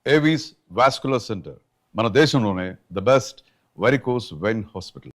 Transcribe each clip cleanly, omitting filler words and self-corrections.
Avis vascular centre మన దేశంలోనే the best varicose vein hospital.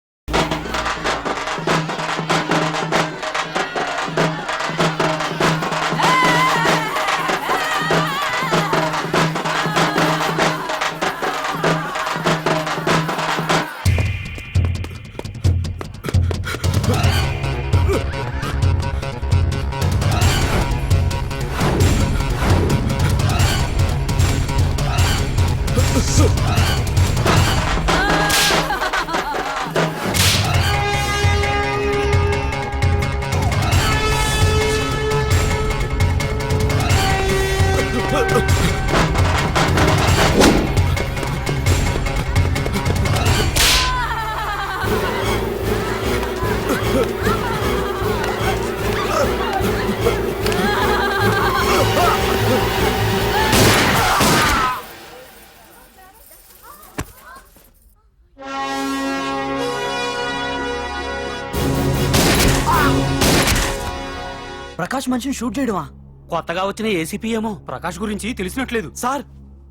Prakash మనిషిని షూట్ చేయడమా? కొత్తగా వచ్చిన ఏసీపీ ఏమో ప్రకాష్ గురించి తెలిసినట్లేదు. సార్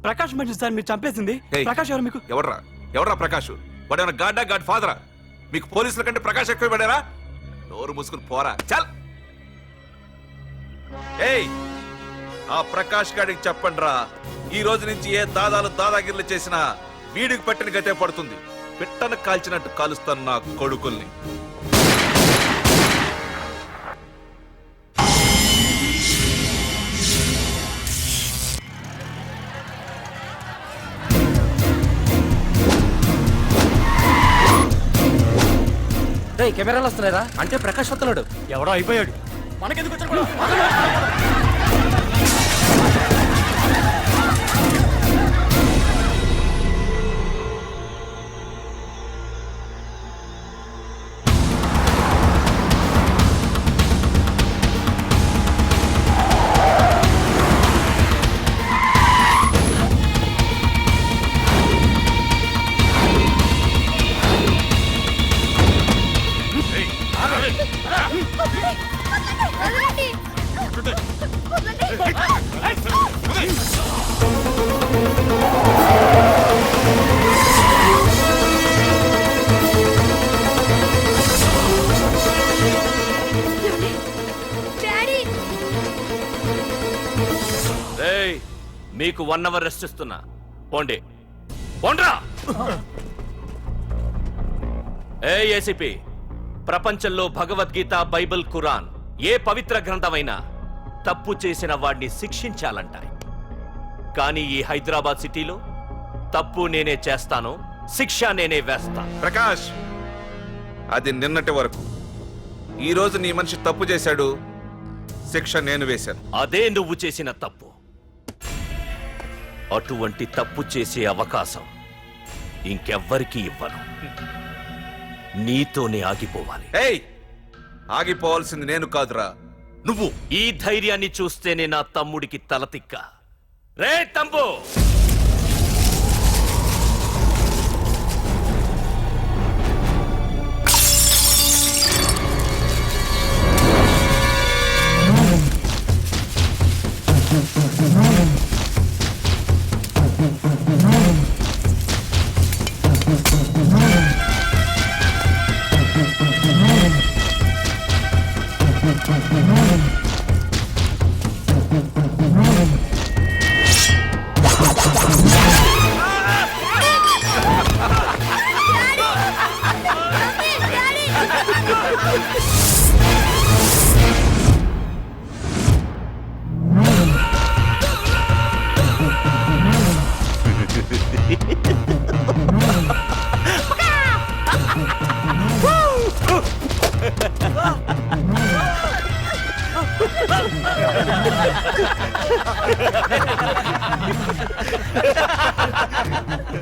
ప్రకాష్ మనిషి సార్ మీరు చంపేసింది. ప్రకాష్ ఎవరు మీకు? ఎవర్రా ప్రకాష్? వాడేమన్నా గాడ్డా గాడ్ ఫాదరా? మీకు పోలీసుల కంటే ప్రకాష్ ఎక్కువ పడారా? నోరు మూసుకుని పోరా చల్. ఏయ్ ఆ ప్రకాష్ గాడికి చెప్పండిరా, ఈ రోజు నుంచి ఏ దాదాగిర్లు చేసినా వీడికి పట్టిన గతే పడుతుంది. పిట్టను కాల్చినట్టు కాలుస్తాను నా కొడుకుల్ని. కెమెరాలు వస్తున్నారా? అంటే ప్రకాష్ వస్తున్నాడు. ఎవడో అయిపోయాడు. మనకెందుకు వచ్చాడు? మీకు 1 అవర్ రెస్ట్ ఇస్తున్నా. పోండి పోండ్రా. ఏసీపీ, ప్రపంచంలో భగవద్గీత, బైబిల్, ఖురాన్ ఏ పవిత్ర గ్రంథమైనా తప్పు చేసిన వాడిని శిక్షించాలంటాయి. కానీ ఈ హైదరాబాద్ సిటీలో తప్పు నేనే చేస్తాను, శిక్ష నేనే వేస్తా. ప్రకాష్, అది నిన్నటి వరకు. ఈ రోజు నీ మనిషి తప్పు చేశాడు, శిక్ష నేను వేశాను. అదే నువ్వు చేసిన తప్పు. అటువంటి తప్పు చేసే అవకాశం ఇంకెవ్వరికీ ఇవ్వను. నీతోనే ఆగిపోవాలి. ఏయ్, ఆగిపోవాల్సింది నేను కాదురా, నువ్వు. ఈ ధైర్యాన్ని చూస్తేనే నా తమ్ముడికి తలతిక్క. రే తమ్ము,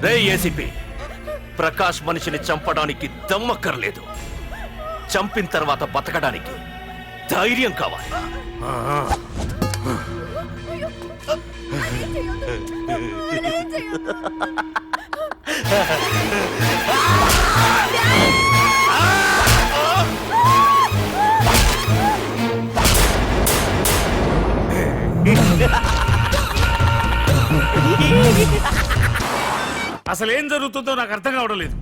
రే ఏసీపీ, ప్రకాష్ మనిషిని చంపడానికి దమ్మక్కర్లేదు. చంపిన తర్వాత బతకడానికి ధైర్యం కావాలి. అసలు ఏం జరుగుతుందో నాకు అర్థం కావడం లేదు.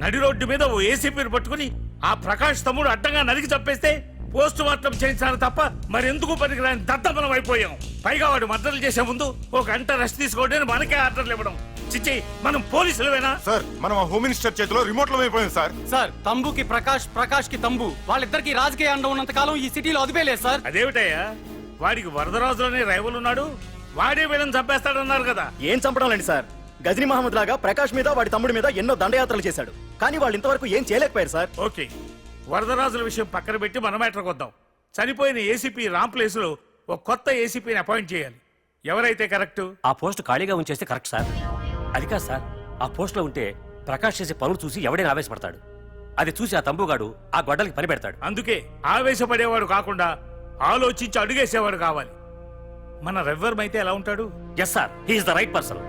నడి రోడ్డు మీద ఓ ఏసీపీని పట్టుకుని ఆ ప్రకాష్ తమ్ముడు అడ్డంగా నరికి చంపేస్తే పోస్ట్ మార్టం చేయించారు తప్ప మరెందుకు పనికిరాని దద్దమనం అయిపోయాం. పైగా వాడు మర్డర్లు చేసే ముందు ఒక గంట రెస్ట్ తీసుకోవడానికి మనకే ఆర్డర్లు ఇవ్వడం. చిచ్చి, మనం పోలీసులవేనా? సార్ మనం ఆ హోమ్ మినిస్టర్ చేతిలో రిమోట్ లో అయిపోయింది సార్. సార్ తంబుకి ప్రకాష్, ప్రకాష్ కి తంబు, వాళ్ళిద్దరికి రాజకీయ అండ ఉన్నంత కాలం ఈ సిటీలో అదిపేలేదు సార్. అదేమిటయ్యా, వాడికి వరదరాజులోనే రైవల్ ఉన్నాడు, వాడే వీళ్ళని చంపేస్తాడన్నారు కదా. ఏం చంపడం లేండి సార్, గజనీ మహమ్మద్ లాగా ప్రకాష్ మీద వాడి తమ్ముడి మీద ఎన్నో దండయాత్రలు చేశాడు, కానీ వాళ్ళు ఇంతవరకు ఏం చేయలేకపోయారు సార్. ఓకే, వరదరాజుల విషయం పక్కన పెట్టి మన మ్యాటర్కి వద్దాం. చనిపోయిన ఏసీపీ రామ్ ప్లేస్ లో ఒక కొత్త ఏసీపీని అపాయింట్ చేయాలి. ఎవరైతే కరెక్ట్? ఆ పోస్ట్ ఖాళీగా ఉంచేస్తే కరెక్ట్ సార్. అది కాదు సార్, ఆ పోస్ట్ లో ఉంటే ప్రకాష్ చేసే పనులు చూసి ఎవడైనా ఆవేశపడతాడు. అది చూసి ఆ తంబుగాడు ఆ గొడ్డలకి పని పెడతాడు. అందుకే ఆవేశపడేవాడు కాకుండా ఆలోచించి అడుగేసేవాడు కావాలి. మన రెవ్వర్ అయితే ఎలా ఉంటాడు? Yes sir, he's the right person.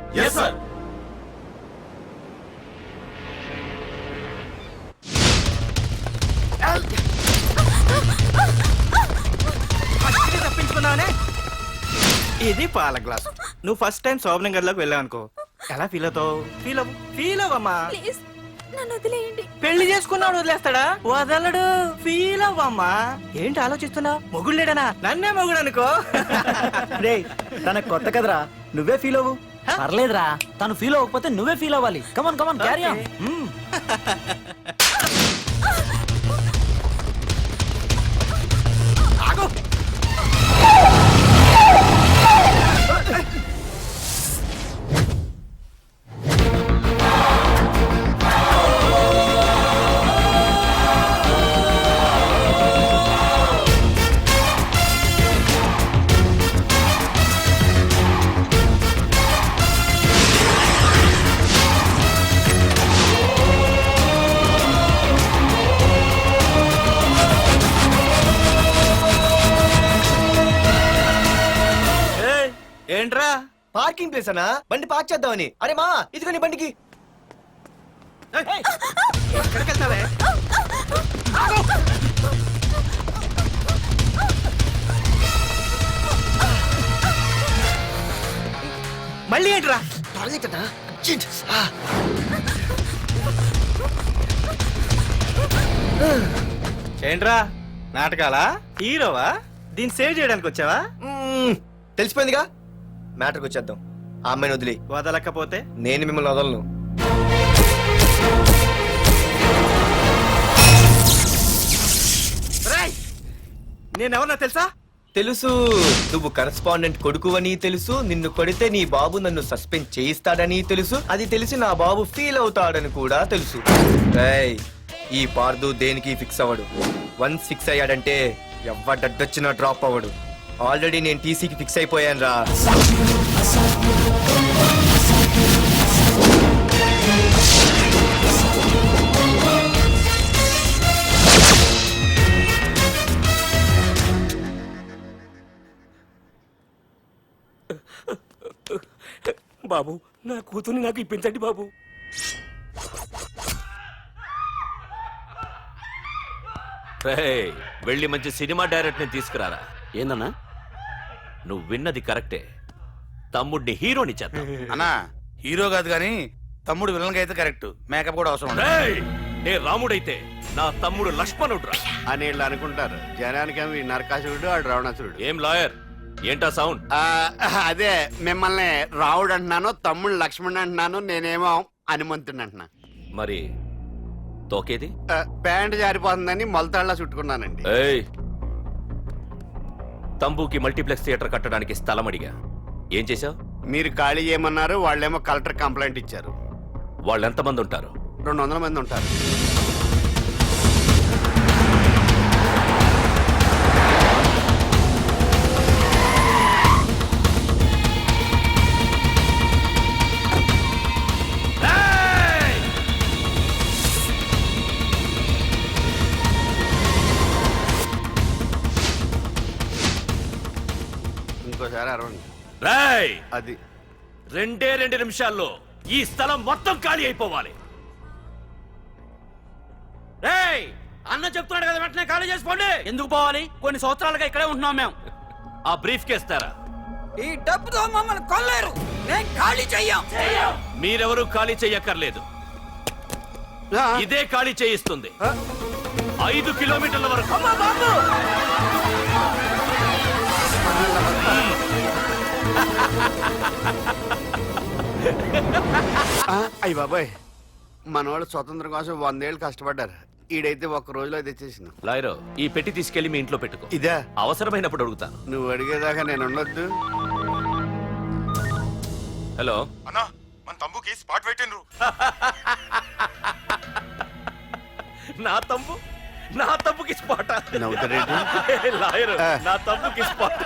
తప్పించుకున్నానే. ఇది పాల గ్లాస్. నువ్వు ఫస్ట్ టైం శోభనం గదిలోకి వెళ్ళావు అనుకో, ఎలా ఫీల్ అవుతావు? ఫీల్ అవ్వమ్మా. ప్లీజ్ నన్ను వదిలేయండి. పెళ్లి చేసుకున్నాడు వదిలేస్తాడా? వదలడు. ఫీల్ అవ్వమ్మా. ఏంటి ఆలోచిస్తున్నావు? మొగుడు లేడనా? నన్నే మొగుడు అనుకో. రే, తనకు కొత్త కదరా, నువ్వే ఫీల్ అవ్వు. పర్లేదురా, తను ఫీల్ అవ్వకపోతే నువ్వే ఫీల్ అవ్వాలి. కమాన్ కమాన్, క్యారీ ఆన్. ఏంట్రా పార్కింగ్ ప్లేస్ అనా? బండి పార్క్ చేద్దామని. అరే మా, ఇదిగో నీ బండికి. ఎక్కడికి వెళ్తావే? మళ్ళీ ఏంట్రా? ఏంట్రా నాటకాలా? హీరోవా? దీన్ని సేవ్ చేయడానికి వచ్చావా? తెలిసిపోయిందిగా, మ్యాటర్కి వచ్చేద్దాం. ఆ అమ్మాయిని వదిలి. వదలకపోతే నేను మిమ్మల్ని వదలను. నేనెవరన్నా తెలుసా? తెలుసు. నువ్వు కరెస్పాండెంట్ కొడుకువని తెలుసు. నిన్ను కొడితే నీ బాబు నన్ను సస్పెండ్ చేయిస్తాడని తెలుసు. అది తెలిసి నా బాబు ఫీల్ అవుతాడని కూడా తెలుసు. ఈ పార్దు దేనికి ఫిక్స్ అవ్వడు. వన్స్ ఫిక్స్ అయ్యాడంటే ఎవ్వడడ్డొచ్చినా డ్రాప్ అవ్వడు. ఆల్రెడీ నేను టీసీకి ఫిక్స్ అయిపోయాను రా. బాబు, నా కూతుర్ని నాకు ఇప్పించండి బాబు. వెళ్ళి మంచి సినిమా డైరెక్టర్ ని తీసుకురారా. ఏందన్నా? నువ్వు విన్నది కరెక్టే, తమ్ముడిని హీరోని చేద్దాం. అన్నా హీరో కాదు కానీ తమ్ముడు విలన్ అయితే కరెక్ట్. మేకప్ కూడా అవసరం ఉండదు. నే రాముడైతే నా తమ్ముడు లక్ష్మణుడ్రా అని వీళ్ళు అనుకుంటారు. జనానికి నరకాసురుడు ఆడు రావణాసురుడు. ఏం లాయర్, ఏంటా సౌండ్? అదే మిమ్మల్ని రావుడు అంటున్నాను, తమ్ముడు లక్ష్మణ్ అంటున్నాను, నేనేమో హనుమంతుడు అంటున్నా. మరి తోకేది? ప్యాంట్ జారిపోతుందని మొలతాళ్ళ చుట్టుకున్నానండి. తంబుకి మల్టీప్లెక్స్ థియేటర్ కట్టడానికి స్థలం అడిగా. ఏం చేశావు? మీరు ఖాళీ చేయమన్నారు, వాళ్ళేమో కలెక్టర్ కంప్లైంట్ ఇచ్చారు. వాళ్ళు ఎంతమంది ఉంటారు? 200 మంది ఉంటారు. ఇంకోసారి అరవండి. అది 2 నిమిషాల్లో ఈ స్థలం మొత్తం ఖాళీ అయిపోవాలి. అన్న చెప్తున్నాడు కదా, వెంటనే ఖాళీ చేసుకోండి. ఎందుకు పోవాలి? కొన్ని సంవత్సరాలుగా ఇక్కడే ఉంటున్నాం మేము. ఆ బ్రీఫ్ కేస్తారా? ఈ డబ్బుతో మమ్మల్ని కొల్లేరు. నేను ఖాళీ చెయ్యం. మీరెవరూ ఖాళీ చెయ్యక్కర్లేదు. ఇదే ఖాళీ చేయిస్తుంది. 5 కిలోమీటర్ల వరకు. అయ్యి బాబాయ్, మనవాళ్ళు స్వతంత్రం కోసం 100 ఏళ్ళు కష్టపడ్డారు. ఈడైతే ఒక్క రోజులో తెచ్చేసిన. లాయరు, ఈ పెట్టి తీసుకెళ్లి మీ ఇంట్లో పెట్టుకో. ఇదే అవసరమైనప్పుడు అడుగుతాను. నువ్వు అడిగేదాకా నేను ఉండొద్దు. హలో అన్నా, మన తమ్ముకి స్పాట్ పెట్టిండ్రు. నా తమ్ముకి స్పాట్. నవ్వుతారేంటి? లాయరు, నా తమ్ముకి స్పాట్.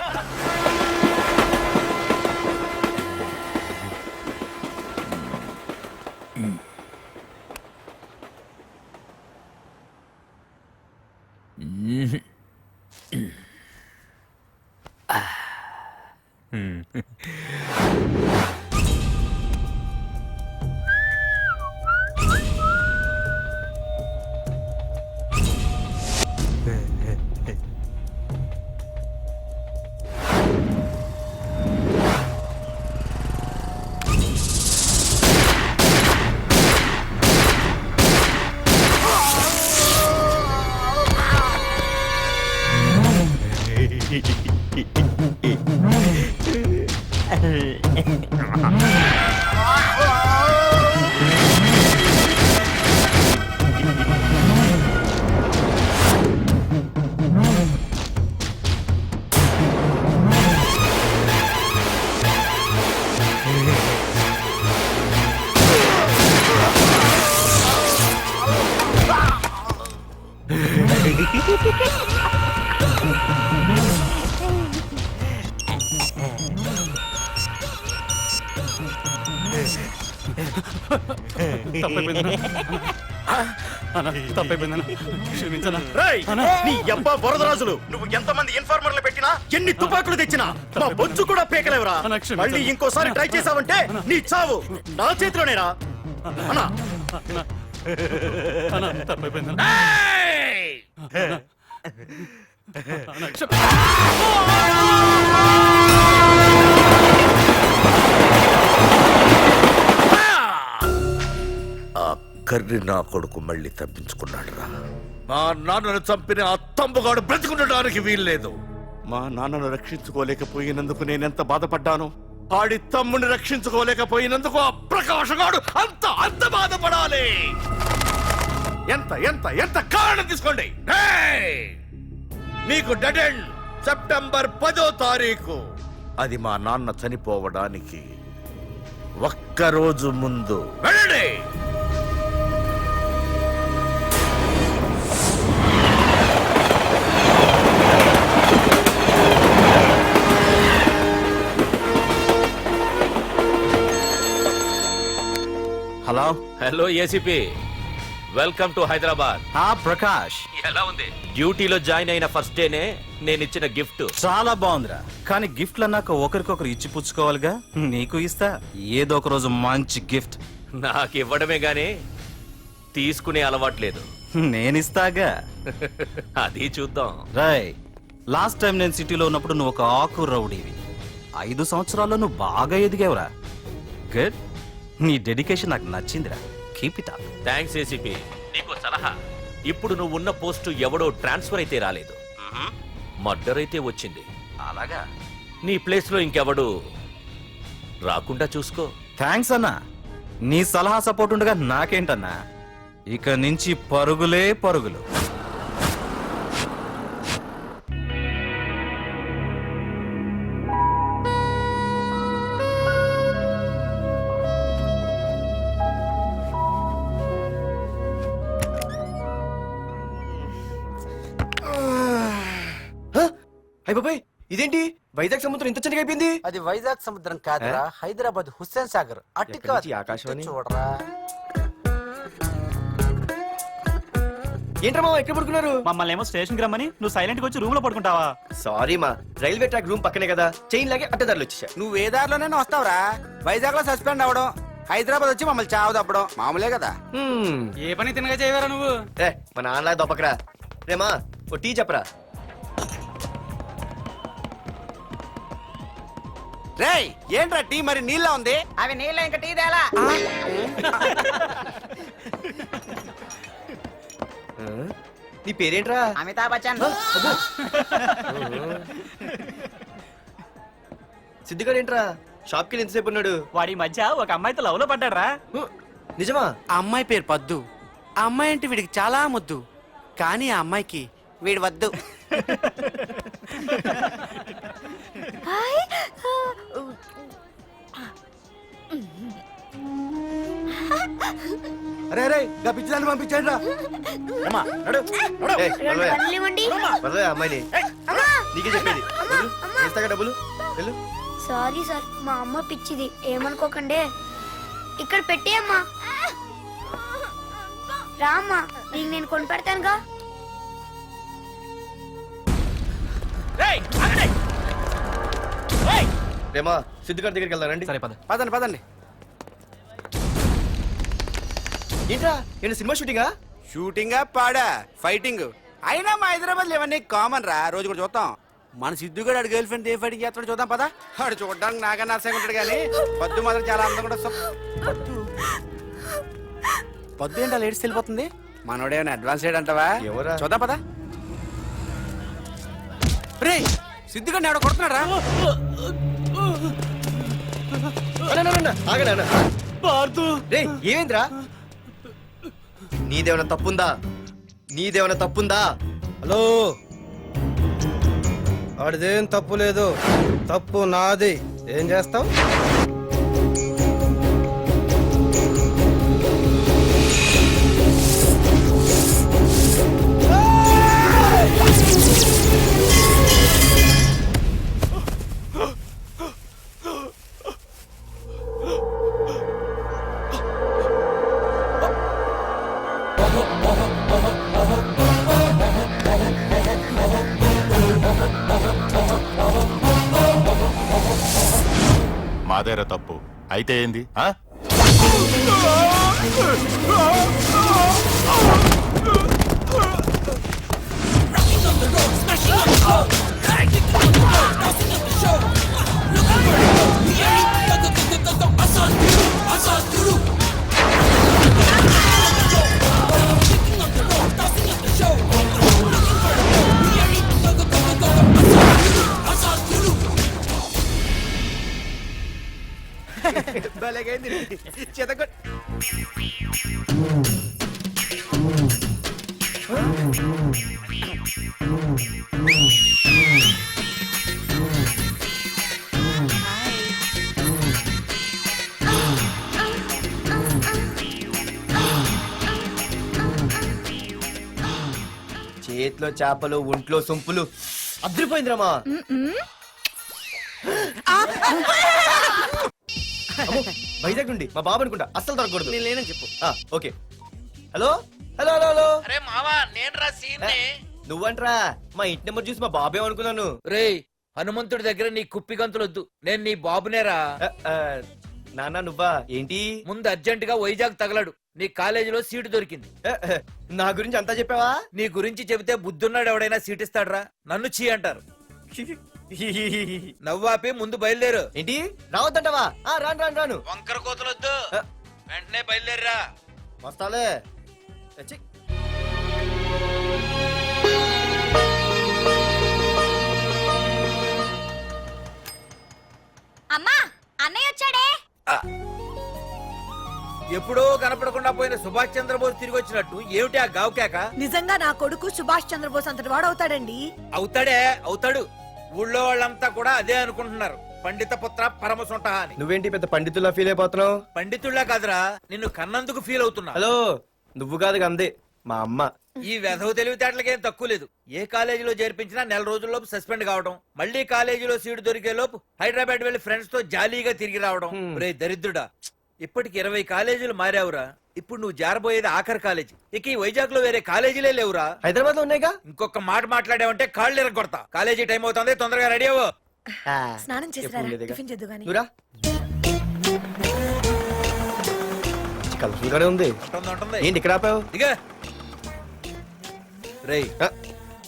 నీ అబ్బా వరదరాజులు, నువ్వు ఎంతమంది ఇన్ఫార్మర్లు పెట్టినా, ఎన్ని తుపాకులు తెచ్చినా మా బొచ్చు కూడా పేకలేవరా. మళ్ళీ ఇంకోసారి ట్రై చేసావంటే నీ చావు నా చేతిలోనేరా. అన్నా కర్రి నా కొడుకు మళ్ళీ తప్పించుకున్నాడు రా. మా నాన్నను చంపిన ఆ తంబుగాడు బ్రతికుండడానికి వీల్లేదు. మా నాన్నను రక్షించుకోలేకపోయినందుకు నేనెంత బాధపడ్డాను, ఆడి తమ్ముని రక్షించుకోలేకపోయినందుకు ఆ ప్రకాశగాడు అంత బాధపడాలి. ఎంత ఎంత ఎంత కారణం తీసుకోండి. మీకు డెడ్ ఎండ్ సెప్టెంబర్ 10వ తారీఖు. అది మా నాన్న చనిపోవడానికి ఒక్కరోజు ముందు. వెళ్ళండి. Hello hello ACP, welcome to Hyderabad. Prakash, ఎలా ఉంది? డ్యూటీలో జాయిన్ అయిన ఫస్ట్ డేనే నేను ఇచ్చిన గిఫ్ట్. చాలా బాగుందిరా. కానీ గిఫ్ట్లు అన్నాక ఒకరికొకరు ఇచ్చి పుచ్చుకోవాలిగా. నీకు ఇస్తా ఏదో ఒక రోజు మంచి గిఫ్ట్. నాకు ఇవ్వడమే గానీ తీసుకునే అలవాట్లేదు. నేనిస్తాగా. అది చూద్దాం. రాయ్, లాస్ట్ టైం నేను సిటీలో ఉన్నప్పుడు నువ్వు ఒక ఆకు రౌడీవి. 5 సంవత్సరాల్లో నువ్వు బాగా ఎదిగావురా. గుడ్. నీ డెడికేషన్ నాకు నచ్చిందిరా. Keep it up. Thanks ACP. నీకు సలహా, ఇప్పుడు నువ్వు ఉన్న పోస్టు ఎవడో ట్రాన్స్ఫర్ అయితే రాలేదు, మర్డర్ అయితే వచ్చింది. అలాగా? నీ ప్లేస్ లో ఇంకెవడు రాకుండా చూసుకో. థ్యాంక్స్ అన్నా. నీ సలహా సపోర్ట్ ఉండగా నాకేంటన్నా. ఇక నుంచి పరుగులే పరుగులు. బాబాయ్, ఇదేంటి వైజాగ్ సముద్రం ఇంత చిన్నగా అయిపోయింది? అది వైజాగ్ సముద్రం కాదురా, హైదరాబాద్ హుస్సేన్ సాగర్. ఎక్కడి నుంచి ఆకాశవాణి? చూడరా. ఏంట్రా మామ ఎక్కడ పడుకున్నారు? మమ్మల్ని ఏమో స్టేషన్ కి రమ్మని నువ్వు సైలెంట్ గా వచ్చి రూమ్ లో పడుకుంటావా? సారీ మా, రైల్వే ట్రాక్ రూమ్ పక్కనే కదా, చైన్ లాగే అడ్డదారులు వచ్చేసా. నువ్వు ఏ దారిలోనే వస్తావురా. వైజాగ్ లో సస్పెండ్ అవడం, హైదరాబాద్ వచ్చి మమ్మల్ని చావు తప్పడం మామూలే కదా. ఏ పని తినగా చేయవరా నువ్వు? మా నాన్నలా దొప్పకరా. రేమా ఓ టీ చెప్పరా. రేయ్ ఏంట్రా టీ మరి నీళ్ళ ఉంది? అవి నీళ్ళు ఇంకా టీ తేలా. నీ పేరేంట్రా? అమితాబ్ బచ్చన్. సిద్ధిగాడు ఏంట్రా షాప్ కి ఎంతసేపు ఉన్నాడు? వాడి మధ్య ఒక అమ్మాయితో లవ్ లో పడ్డాడ్రా. నిజమా? ఆ అమ్మాయి పేరు పద్దు. ఆ అమ్మాయి అంటే వీడికి చాలా ముద్దు, కానీ ఆ అమ్మాయికి వీడు వద్దు. అరే అరే గా పిచ్చిదాన్ని పంపించండి రా. అమ్మాయిని నీకే చెప్పేది. ఇస్తాగా డబ్బులు వెళ్ళు. సారీ సార్, మా అమ్మ పిచ్చిది, ఏమనుకోకండి. ఇక్కడ పెట్టే అమ్మా. రామ్మా, నీకు నేను కొని పెడతానుగా. రేమా సిద్ధిగాడి దగ్గరికి వెళ్దానండి. సరే పద. పదండి పదండి. ఏంట్రా ఏంటి సినిమా షూటింగా? షూటింగా పాడా ఫైటింగ్ అయినా మా హైదరాబాద్ ఇవన్నీ కామన్ రా, రోజు కూడా చూద్దాం. మన సిద్ధు కూడా గర్ల్ ఫ్రెండ్ ఏ ఫైటింగ్ చేస్తాడో చూద్దాం పదా. వాడు చూడడానికి నాకన్నా అసహ్యంగా ఉంటాడు కానీ పద్దు మాత్రం చాలా అందంగా కూడా. పద్దు ఏంటో లేడీస్ వెళ్ళిపోతుంది. మనోడేమైనా అడ్వాన్స్ అంటావా? ఎవరా? చూద్దాం పదా. రే సిద్ధు గారిని ఎవడో కొడుతున్నాడు రా. ఏమైందిరా? నీదేమైనా తప్పుందా? నీదేమైనా తప్పుందా? హలో, ఆడిదేం తప్పు లేదు, తప్పు నాది. ఏం చేస్తాం? మాదేరా తప్పు అయితే ఏంది? చేతిలో చేపలు, ఒంట్లో సొంపులు. అద్రిపోయిందిరామా. వైజాగ్ నుండి మా బాబు అనుకుంటా, అస్సలు దొరకకూడదు. నేను లేనని చెప్పు. Okay. Hello hello hello hello. అరే మావా, నేను రా సీన్. నువ్వంట్రా? మా ఇంటి నెంబర్ చూసి మా బాబే అనుకున్నాను. రేయ్, హనుమంతుడి దగ్గర నీ కుప్పి గంతులొద్దు, నేను నీ బాబునేరా. నాన్న నువ్వా? ఏంటి? ముందు అర్జెంట్ గా వైజాగ్ తగలడు, నీ కాలేజీలో సీటు దొరికింది. నా గురించి అంతా చెప్పావా? నీ గురించి చెబితే బుద్ధున్నాడు ఎవడైనా సీట్ ఇస్తాడ్రా? నన్ను చీ అంటారు. నవ్వాపి ముందు బయలుదేరు. ఏంటి రావద్దంటావా? రాను రాను రాను. వంకర కోతలొద్దు, వెంటనే బయలుదేరరా. వస్తాలే. అమ్మా, అన్నయ్య వచ్చాడే. ఎప్పుడో కనపడకుండా పోయిన సుభాష్ చంద్రబోస్ తిరిగి వచ్చినట్టు ఏమిటి ఆ గావుకేక? నిజంగా నా కొడుకు సుభాష్ చంద్రబోస్ అంతటి వాడు అవుతాడండి. అవుతాడే, అవుతాడు. ఊళ్ళో వాళ్ళంతా కూడా అదే అనుకుంటున్నారు, పండిత పుత్ర పరమ సొంట అని. నువ్వేంటి పెద్ద పండితుల్లా ఫీల్ అయిపోతున్నావు? పండితుళ్ళ కాదురా, నిన్ను కన్నందుకు ఫీల్ అవుతున్నా. హలో, నువ్వు కాదు అందే మా అమ్మ. ఈ వెధవ తెలివితేటలకేం తక్కువ లేదు. ఏ కాలేజీలో చేర్పించినా నెల రోజుల్లోపు సస్పెండ్ కావడం, మళ్ళీ కాలేజీలో సీటు దొరికే లోపు హైదరాబాద్ వెళ్లి ఫ్రెండ్స్ తో జాలీగా తిరిగి రావడం. రే దరిద్రుడా, ఇప్పటికి 20 కాలేజీలు మారావురా. ఇప్పుడు నువ్వు జారబోయేది ఆఖరి కాలేజీ. ఇక ఈ వైజాగ్ లో వేరే కాలేజీలే లేవురా. హైదరాబాద్ లో ఉన్నాయిగా. ఇంకొక మాట మాట్లాడావంటే కాళ్ళు ఎరగొడతా. కాలేజీ టైం అవుతుంది, తొందరగా రెడీ అవ్వు. స్నానం చేసి కలర్ఫుల్ గానే ఉంది. ఏంటి ఇక్కడ ఆపావు? దిగా. రేయ్,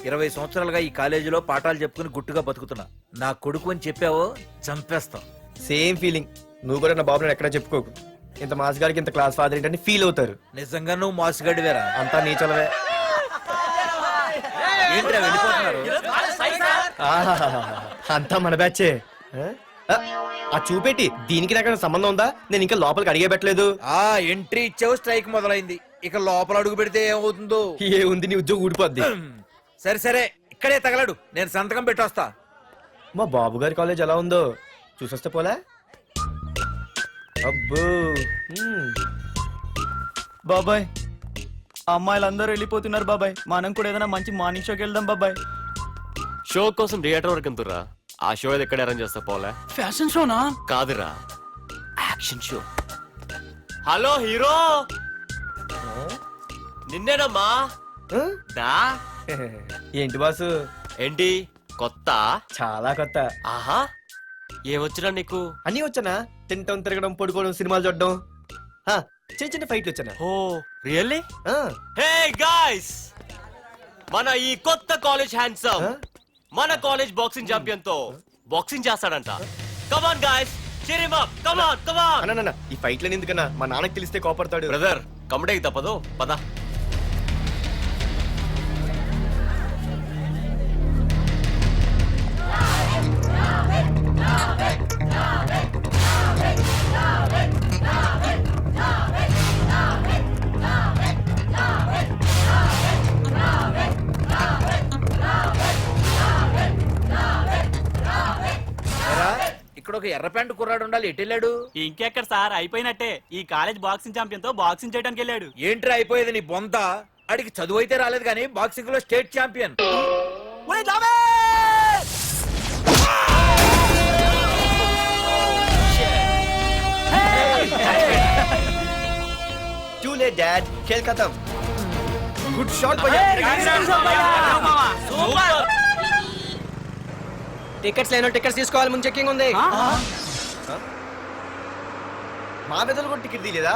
20 సంవత్సరాలుగా ఈ కాలేజీలో పాఠాలు చెప్పుకుని గుట్టుగా బతుకుతున్నా. నా కొడుకు అని చెప్పావో చంపేస్తాం. Same feeling. నువ్వు కూడా నా బాబు ఎక్కడ చెప్పుకోకు. ఇంత మాస్ గారికి ఇంత క్లాస్ ఫాదర్ ఏంటని ఫీల్ అవుతారు. నిజంగా నువ్వు మోసగాడివేరా. అంతా నీ చలవే. ఏంట్రా వెళ్ళిపోతున్నారు? ఆహాహాహా. అంతా మన బ్యాచే. ఆ చూపెట్టి దీనికి నాకు సంబంధం ఉందా? నేను ఇంకా లోపలికి అడిగే పెట్టలేదు. ఆ ఎంట్రీ ఇచ్చావు, స్ట్రైక్ మొదలైంది. ఇక లోపల అడుగు పెడితే ఏమవుతుందో. ఏ ఉంది, నీ ఉద్యోగం ఊడిపోద్ది. సరే సరే, ఇక్కడే తగలడు, నేను సంతకం పెట్టొస్తా. మా బాబు గారి కాలేజ్ ఎలా ఉందో చూసొస్తే పోలే. అబ్బో. బాబాయ్, అమ్మాయిలందరూ వెళ్ళిపోతున్నారు బాబాయ్. మనం కూడా ఏదైనా మంచి మార్నింగ్ షోకి వెళ్దాం బాబాయ్. షో కోసం థియేటర్ వరకు ఎంతురా? ఆ షో ఎక్కడ అరేంజ్ చేస్తా పోలే? ఫ్యాషన్ షోనా? కాదురా, యాక్షన్ షో. హలో హీరో, నిన్నేనమ్మా. దా. ఏంటి బాసు? ఏంటి కొత్త? చాలా కొత్త. ఆహా, ఏమొచ్చినా నీకు? అన్నీ వచ్చానా? తింటం, తిరగడం, పడుకోవడం, సినిమాలు చూడడం, చిన్న చిన్న ఫైట్లు వచ్చానా. ఓ రియల్లీ? హే గాయ్స్, మన ఈ కొత్త కాలేజ్ హ్యాండ్సమ్ మన కాలేజ్ బాక్సింగ్ ఛాంపియన్ తో బాక్సింగ్ చేస్తాడంట. Come on guys, cheer him up. కమాన్. అన్న ఈ ఫైట్లని ఎందుకన్నా? మా నాన్నకి తెలిస్తే కోపడతాడు. బ్రదర్, కమడేకి తప్పదు, పద. ఇక్కడ ఒక ఎర్ర ప్యాంటు కుర్రాడు ఉండాలి, ఎటు వెళ్ళాడు? ఇంకెక్కడ సార్, అయిపోయినట్టే. ఈ కాలేజ్ బాక్సింగ్ ఛాంపియన్ తో బాక్సింగ్ చేయడానికి వెళ్ళాడు. ఏంట్రా అయిపోయేది నీ బొంత? అడిగి చదువు అయితే రాలేదు కానీ బాక్సింగ్ లో state champion. Too late, Dad. खेल खत्म. Good shot, టికెట్స్ లేనో టికెట్స్ తీసుకోవాలి, ముందు చెక్కింగ్ ఉంది. మా పెద్దలు కూడా టికెట్ తీయలేదా?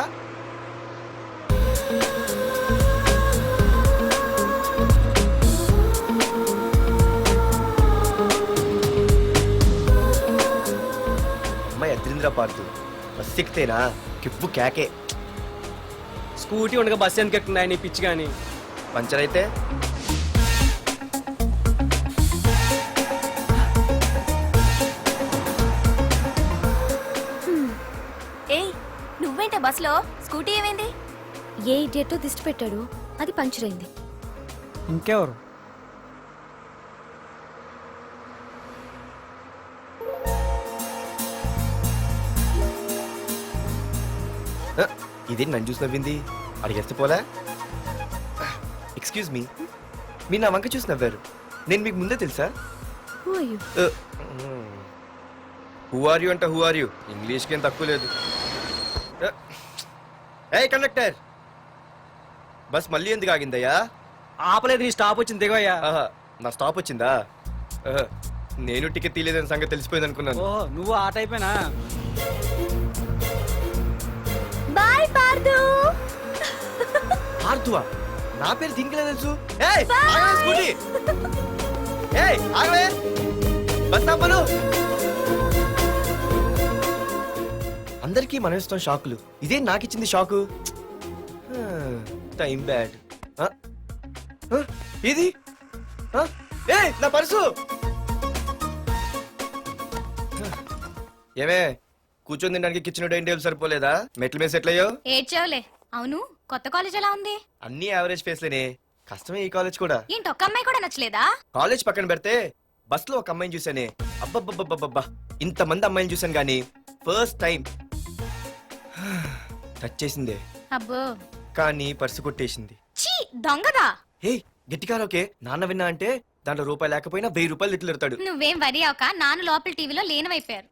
అమ్మాయి అద్రింద్ర పార్తు బస్ ఎక్కితేనా కిప్పు కేకే. స్కూటీ ఉండగా బస్సు ఎందుకు ఎక్కుతున్నాయి నీ పిచ్చి గాని? పంచర్ అయితే నువ్వేంట బస్సులో? స్కూటీ ఏమైంది? ఏ ఇడియట్తో దిష్టి పెట్టాడు, అది పంచర్ అయింది. ఇంకెవరు? ఇదే నన్ను చూసి నవ్వింది, అడిగేస్తే పోలే. ఎక్స్క్యూజ్ మీ, మీరు నా వంక చూసి నవ్వారు. నేను మీకు ముందే తెలుసా? హూ ఆర్ యూ అంటే హూ ఆర్ యూ, ఇంగ్లీష్కి ఏం తక్కువ లేదు. ఏ కండక్టర్, బస్ మళ్ళీ ఎందుకు ఆగిందయ్యా? ఆపలేదు, నీ స్టాప్ వచ్చింది, దిగోయ్యా. నా స్టాప్ వచ్చిందా? నేను టికెట్ తీయలేదని సంగతి తెలిసిపోయింది అనుకున్నాను. ఓ, నువ్వు ఆ టైపేనా? బాయ్ పార్దు. పార్థువా? నా పేరు దీనికి తెలుసు. ఏయ్ ఆగవే స్కూటీ. ఏయ్ ఆగవే, బస్ ఆపను. అందరికీ మనం ఇస్తాం షాకులు, ఇదే నాకు ఇచ్చింది షాకు. Time bad. ఇది ఏ నా పర్సు. ఏమే కూర్చొని తినడానికి కిచెన్ డైనింగ్ టేబుల్ సరిపోలేదా? మెట్ల మీద సెట్ అయ్యో. ఏడ్చావులే. అవును, కొత్త కాలేజ్ ఎలా ఉంది? అన్ని యావరేజ్ ఫేస్లేనే, కష్టమే ఈ కాలేజ్ కూడా. ఏంటి, ఒక్క అమ్మాయి కూడా నచ్చలేదా? కాలేజ్ పక్కన పెడితే బస్ లో ఒక అమ్మాయిని చూసానే, అబ్బబ్బబ్బబ్బబ్బా ఇంతమంది అమ్మాయిని చూసాను గానీ ఫస్ట్ టైం టచ్ చేసిందే. అబ్బో, కానీ పర్సు కొట్టేసింది. చీ దొంగదా. హే గట్టిగా ఓకే, నాన్న విన్నా అంటే దాంట్లో రూపాయి లేకపోయినా 1000 రూపాయలు తిట్లు. నువ్వేం వరి అవక, నాన్న లోపల టీవీలో లేనవైపోయారు.